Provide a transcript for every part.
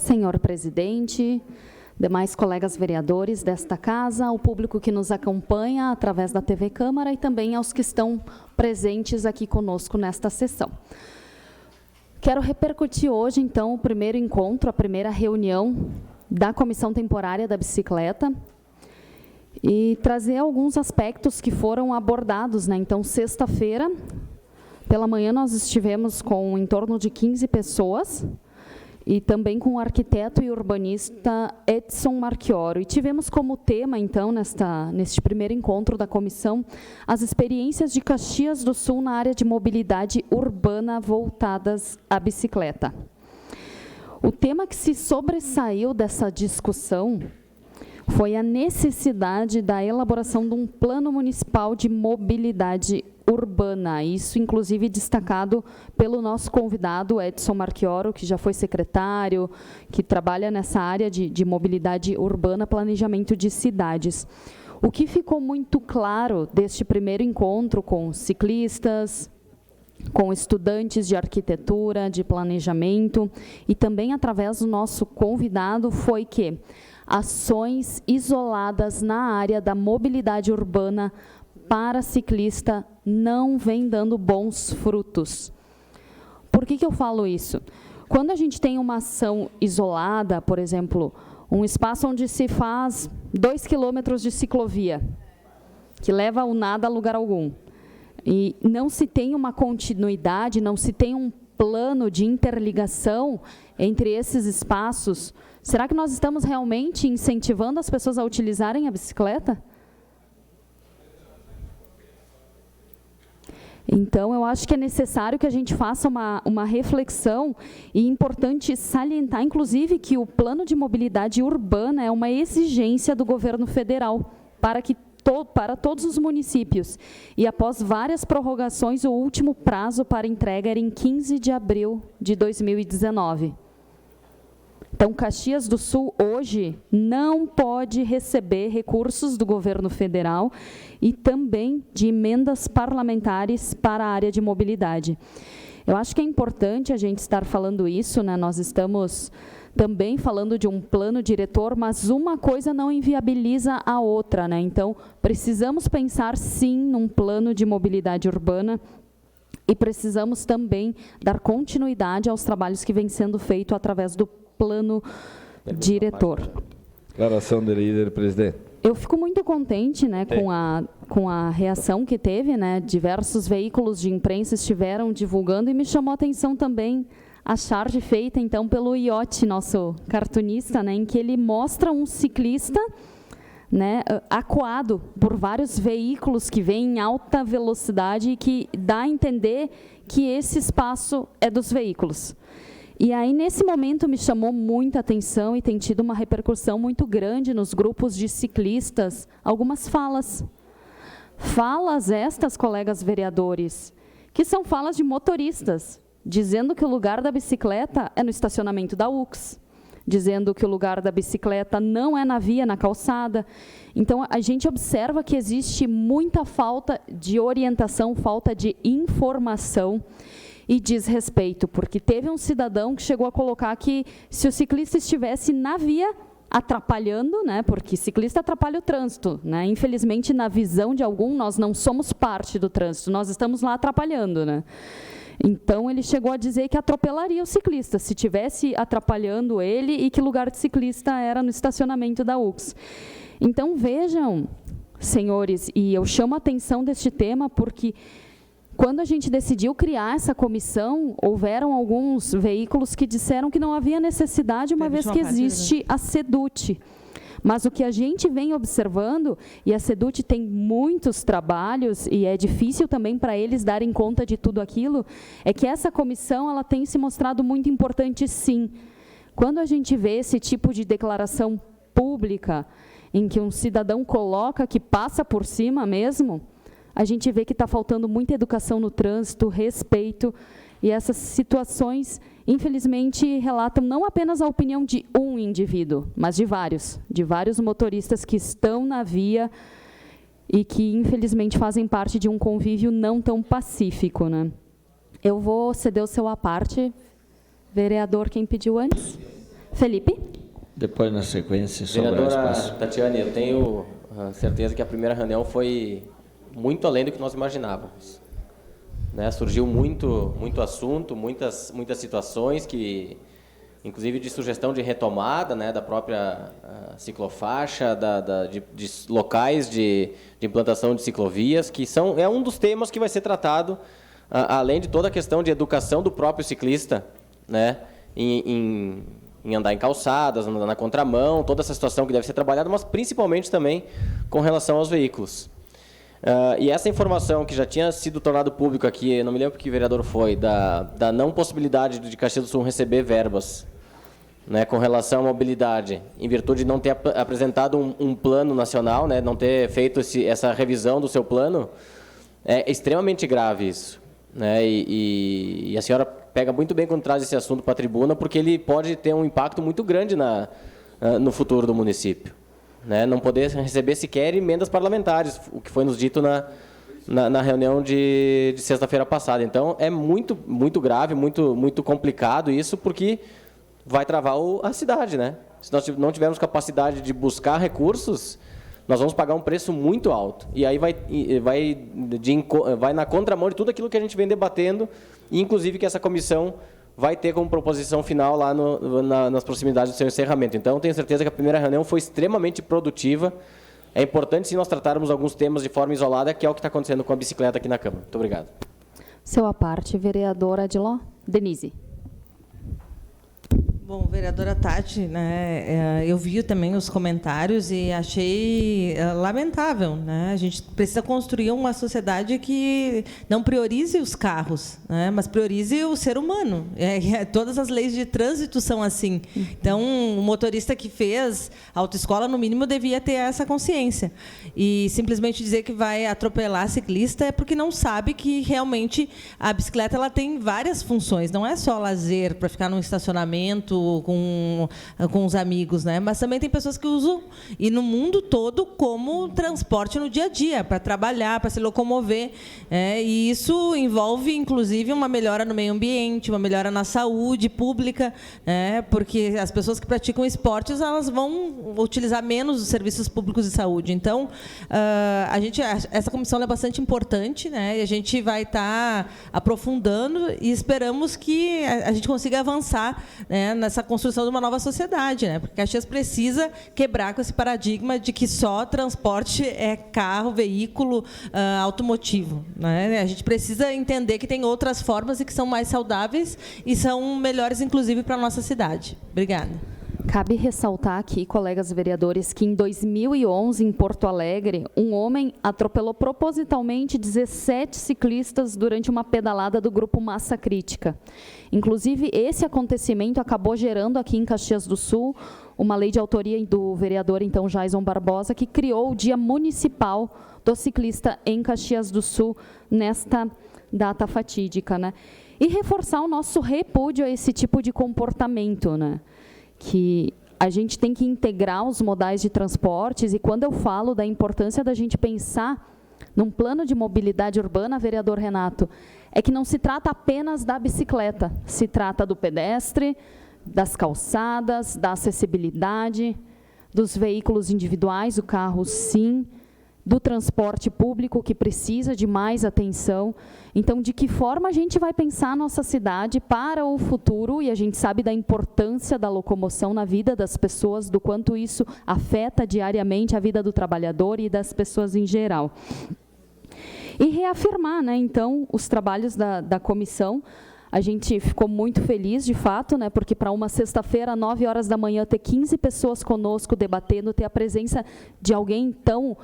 senhor presidente, demais colegas vereadores desta casa, ao público que nos acompanha através da TV Câmara e também aos que estão presentes aqui conosco nesta sessão. Quero repercutir hoje, então, o primeiro encontro, a primeira reunião da Comissão Temporária da Bicicleta e trazer alguns aspectos que foram abordados, né? Então, sexta-feira, pela manhã, nós estivemos com em torno de 15 pessoas, e também com o arquiteto e urbanista Edson Marchioro. E tivemos como tema, então, neste primeiro encontro da comissão, as experiências de Caxias do Sul na área de mobilidade urbana voltadas à bicicleta. O tema que se sobressaiu dessa discussão foi a necessidade da elaboração de um plano municipal de mobilidade urbana, isso inclusive destacado pelo nosso convidado Edson Marchioro, que já foi secretário, que trabalha nessa área de mobilidade urbana, planejamento de cidades. O que ficou muito claro deste primeiro encontro com ciclistas, com estudantes de arquitetura, de planejamento, e também através do nosso convidado, foi que ações isoladas na área da mobilidade urbana para ciclista não vem dando bons frutos. Por que eu falo isso? Quando a gente tem uma ação isolada, por exemplo, um espaço onde se faz 2 quilômetros de ciclovia, que leva ao nada a lugar algum, e não se tem uma continuidade, não se tem um plano de interligação entre esses espaços, será que nós estamos realmente incentivando as pessoas a utilizarem a bicicleta? Então, eu acho que é necessário que a gente faça uma reflexão e importante salientar, inclusive, que o plano de mobilidade urbana é uma exigência do governo federal para todos os municípios. E após várias prorrogações, o último prazo para entrega era em 15 de abril de 2019. Então, Caxias do Sul, hoje, não pode receber recursos do governo federal e também de emendas parlamentares para a área de mobilidade. Eu acho que é importante a gente estar falando isso, né? Nós estamos também falando de um plano diretor, mas uma coisa não inviabiliza a outra, né? Então, precisamos pensar, sim, num plano de mobilidade urbana e precisamos também dar continuidade aos trabalhos que vêm sendo feitos através do plano diretor. Declaração de líder, presidente. Eu fico muito contente, né, com a reação que teve, né? Diversos veículos de imprensa estiveram divulgando e me chamou a atenção também a charge feita, então, pelo Iotti, nosso cartunista, né, em que ele mostra um ciclista, né, acuado por vários veículos que vêm em alta velocidade e que dá a entender que esse espaço é dos veículos. E aí, nesse momento, me chamou muita atenção e tem tido uma repercussão muito grande nos grupos de ciclistas, algumas falas. Falas estas, colegas vereadores, que são falas de motoristas, dizendo que o lugar da bicicleta é no estacionamento da UX, dizendo que o lugar da bicicleta não é na via, na calçada. Então, a gente observa que existe muita falta de orientação, falta de informação, e desrespeito, porque teve um cidadão que chegou a colocar que se o ciclista estivesse na via atrapalhando, né, porque ciclista atrapalha o trânsito, né, infelizmente na visão de algum nós não somos parte do trânsito, nós estamos lá atrapalhando, né. Então ele chegou a dizer que atropelaria o ciclista se estivesse atrapalhando ele e que lugar de ciclista era no estacionamento da UX. Então vejam, senhores, e eu chamo a atenção deste tema porque quando a gente decidiu criar essa comissão, houveram alguns veículos que disseram que não havia necessidade, uma vez que existe a SEDUT. Mas o que a gente vem observando, e a SEDUT tem muitos trabalhos, e é difícil também para eles darem conta de tudo aquilo, é que essa comissão ela tem se mostrado muito importante, sim. Quando a gente vê esse tipo de declaração pública, em que um cidadão coloca que passa por cima mesmo, a gente vê que está faltando muita educação no trânsito, respeito, e essas situações, infelizmente, relatam não apenas a opinião de um indivíduo, mas de vários motoristas que estão na via e que, infelizmente, fazem parte de um convívio não tão pacífico, né? Eu vou ceder o seu à parte. Vereador, quem pediu antes? Felipe? Depois, na sequência, sobrar espaço. Vereadora Tatiane, eu tenho certeza que a primeira reunião foi muito além do que nós imaginávamos. Né? Surgiu muito assunto, muitas situações que, inclusive de sugestão de retomada, né, da própria ciclofaixa, de locais de implantação de ciclovias, que é um dos temas que vai ser tratado, além de toda a questão de educação do próprio ciclista, né, em andar em calçadas, andar na contramão, toda essa situação que deve ser trabalhada, mas principalmente também com relação aos veículos. E essa informação que já tinha sido tornado público aqui, não me lembro que vereador foi, da não possibilidade de Caxias do Sul receber verbas, né, com relação à mobilidade, em virtude de não ter apresentado um plano nacional, né, não ter feito essa revisão do seu plano, é extremamente grave isso. Né, e a senhora pega muito bem quando traz esse assunto para a tribuna, porque ele pode ter um impacto muito grande no futuro do município. Né, não poder receber sequer emendas parlamentares, o que foi nos dito na reunião de sexta-feira passada. Então, é muito grave, muito complicado isso, porque vai travar a cidade. Né? Se nós não tivermos capacidade de buscar recursos, nós vamos pagar um preço muito alto. E aí vai na contramão de tudo aquilo que a gente vem debatendo, e inclusive que essa comissão vai ter como proposição final lá nas proximidades do seu encerramento. Então, tenho certeza que a primeira reunião foi extremamente produtiva. É importante, sim, nós tratarmos alguns temas de forma isolada, que é o que está acontecendo com a bicicleta aqui na Câmara. Muito obrigado. Seu à parte, vereadora Adiló. Denise. Bom, vereadora Tati, né, eu vi também os comentários e achei lamentável. Né? A gente precisa construir uma sociedade que não priorize os carros, né, mas priorize o ser humano. Todas as leis de trânsito são assim. Então, o motorista que fez a autoescola, no mínimo, devia ter essa consciência. E simplesmente dizer que vai atropelar ciclista é porque não sabe que, realmente, a bicicleta ela tem várias funções. Não é só lazer para ficar num estacionamento, com os amigos, né? Mas também tem pessoas que usam, e no mundo todo, como transporte no dia a dia, para trabalhar, para se locomover. E isso envolve, inclusive, uma melhora no meio ambiente, uma melhora na saúde pública, porque as pessoas que praticam esportes, elas vão utilizar menos os serviços públicos de saúde. Então, essa comissão é bastante importante, né? E a gente vai estar aprofundando e esperamos que a gente consiga avançar, né, nessa construção de uma nova sociedade, né? Porque Caxias precisa quebrar com esse paradigma de que só transporte é carro, veículo automotivo, né? A gente precisa entender que tem outras formas e que são mais saudáveis e são melhores, inclusive, para a nossa cidade. Obrigada. Cabe ressaltar aqui, colegas vereadores, que em 2011, em Porto Alegre, um homem atropelou propositalmente 17 ciclistas durante uma pedalada do grupo Massa Crítica. Inclusive, esse acontecimento acabou gerando aqui em Caxias do Sul uma lei de autoria do vereador, então, Jaison Barbosa, que criou o Dia Municipal do Ciclista em Caxias do Sul, nesta data fatídica. Né? E reforçar o nosso repúdio a esse tipo de comportamento, né? Que a gente tem que integrar os modais de transportes, e quando eu falo da importância da gente pensar num plano de mobilidade urbana, vereador Renato, é que não se trata apenas da bicicleta, se trata do pedestre, das calçadas, da acessibilidade, dos veículos individuais, o carro sim, do transporte público, que precisa de mais atenção. Então, de que forma a gente vai pensar a nossa cidade para o futuro? E a gente sabe da importância da locomoção na vida das pessoas, do quanto isso afeta diariamente a vida do trabalhador e das pessoas em geral. E reafirmar, né, então, os trabalhos da comissão. A gente ficou muito feliz, de fato, né, porque para uma sexta-feira, 9 horas da manhã, ter 15 pessoas conosco debatendo, ter a presença de alguém tão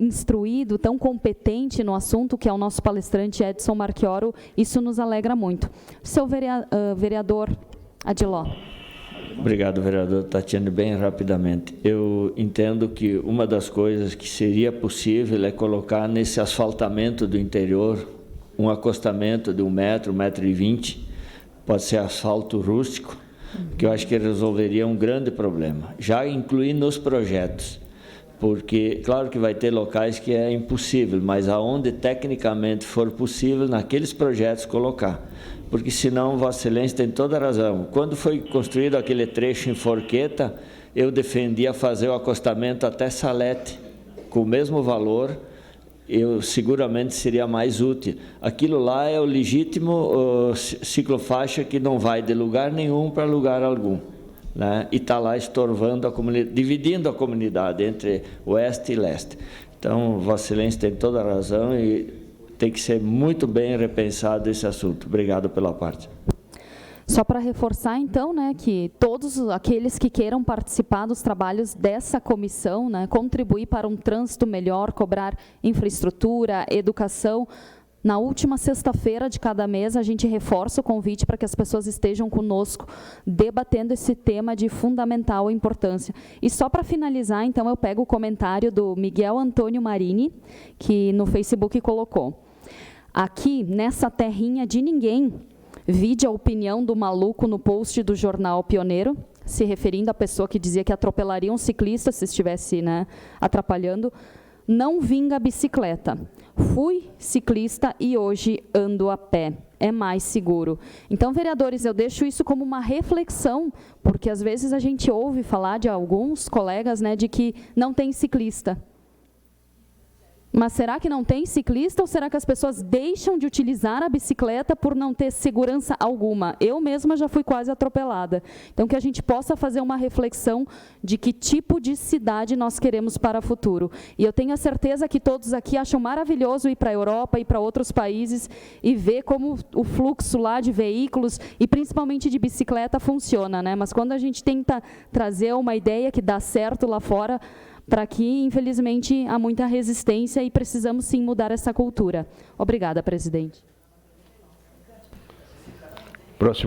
instruído, tão competente no assunto, que é o nosso palestrante Edson Marchioro, isso nos alegra muito. Seu vereador Adiló. Obrigado, vereador Tatiane. Bem rapidamente. Eu entendo que uma das coisas que seria possível é colocar nesse asfaltamento do interior um acostamento de 1 metro, 1,20 m, pode ser asfalto rústico, que eu acho que resolveria um grande problema. Já incluir nos projetos, porque, claro que vai ter locais que é impossível, mas aonde tecnicamente for possível, naqueles projetos colocar. porque senão Vossa Excelência tem toda a razão. Quando foi construído aquele trecho em Forqueta, eu defendia fazer o acostamento até Salete, com o mesmo valor, seguramente seria mais útil. Aquilo lá é o legítimo ciclofaixa que não vai de lugar nenhum para lugar algum, né? E está lá estorvando a comunidade, dividindo a comunidade entre oeste e leste. Então, Vossa Excelência tem toda a razão e tem que ser muito bem repensado esse assunto. Obrigado pela parte. Só para reforçar, então, né, que todos aqueles que queiram participar dos trabalhos dessa comissão, né, contribuir para um trânsito melhor, cobrar infraestrutura, educação, na última sexta-feira de cada mês, a gente reforça o convite para que as pessoas estejam conosco, debatendo esse tema de fundamental importância. E só para finalizar, então, eu pego o comentário do Miguel Antônio Marini, que no Facebook colocou: aqui, nessa terrinha de ninguém, vide a opinião do maluco no post do jornal Pioneiro, se referindo à pessoa que dizia que atropelaria um ciclista se estivesse, né, atrapalhando. Não vinga a bicicleta. Fui ciclista e hoje ando a pé. É mais seguro. Então, vereadores, eu deixo isso como uma reflexão, porque às vezes a gente ouve falar de alguns colegas, né, de que não tem ciclista. Mas será que não tem ciclista ou será que as pessoas deixam de utilizar a bicicleta por não ter segurança alguma? Eu mesma já fui quase atropelada. Então, que a gente possa fazer uma reflexão de que tipo de cidade nós queremos para o futuro. E eu tenho a certeza que todos aqui acham maravilhoso ir para a Europa e para outros países e ver como o fluxo lá de veículos e principalmente de bicicleta funciona, né? Mas quando a gente tenta trazer uma ideia que dá certo lá fora, para que, infelizmente, há muita resistência e precisamos, sim, mudar essa cultura. Obrigada, presidente. Próximo.